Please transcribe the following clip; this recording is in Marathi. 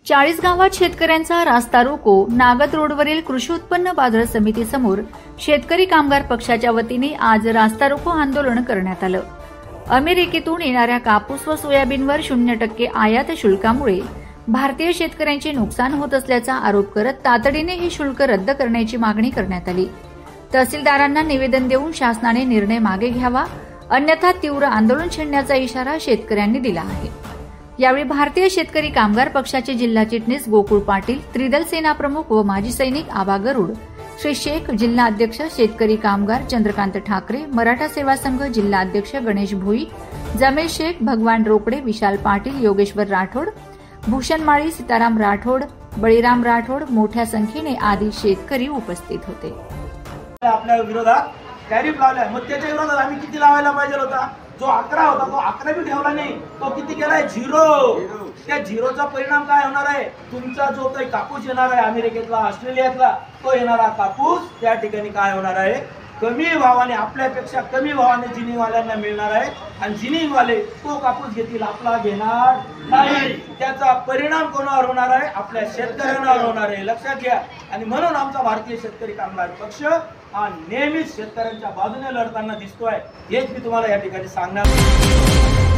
40 गावात शेतकऱ्यांचा रास्ता रोको. नागद रोडवरील कृषी उत्पन्न बाजार समितीसमोर शेतकरी कामगार पक्षाच्या वतीने आज रास्ता रोको आंदोलन करण्यात आलं. अमेरिकेतून येणाऱ्या कापूस व सोयाबीनवर 0% आयात शुल्कामुळे भारतीय शेतकऱ्यांचे नुकसान होत असल्याचा आरोप करत तातडीने हे शुल्क रद्द करण्याची मागणी करण्यात आली. तहसीलदारांना निवेदन देऊन शासनाने निर्णय मागे घ्यावा, अन्यथा तीव्र आंदोलन छेडण्याचा इशारा शेतकऱ्यांनी दिला आहे. यावेळी भारतीय शेतकरी कामगार पक्षाचे जिल्हा चिटणीस गोकुळ पाटील, त्रिदल सेना प्रमुख व माजी सैनिक आबा गरुड, श्री शेख, जिल्हा अध्यक्ष शेतकरी कामगार चंद्रकांत ठाकरे, मराठा सेवा संघ जिल्हा अध्यक्ष गणेश भोई, जमेल शेख, भगवान रोकडे, विशाल पाटील, योगेश्वर राठोड, भूषण माळी, सीताराम राठोड, बळीराम राठोड मोठ्या संख्येने आदी शेतकरी उपस्थित होते. आपल्या विरोधात टॅरिफ लावलाय, मग त्याच्या विरोधात आम्ही किती लावायला पाहिजे होता? जो 11 होता तो 11 बी ठेवला नाही, तो किती केलाय? 0. त्या 0चा परिणाम काय होणार आहे? तुमचा जो काही कापूस येणार आहे अमेरिकेतला, ऑस्ट्रेलियातला, तो येणारा कापूस त्या ठिकाणी काय होणार आहे? कमी भावाने, आपल्यापेक्षा कमी भावाने जिनिंगवाल्यांना मिळणार आहे आणि जिनिंगवाले तो कापूस घेतील, आपला घेणार नाही. त्याचा परिणाम कोणावर होणार आहे? आपल्या शेतकऱ्यांवर होणार आहे, लक्षात घ्या. आणि म्हणून आमचा भारतीय शेतकरी कामगार पक्ष हा नेहमीच शेतकऱ्यांच्या बाजूने लढताना दिसतोय. हेच मी तुम्हाला या ठिकाणी सांगणार.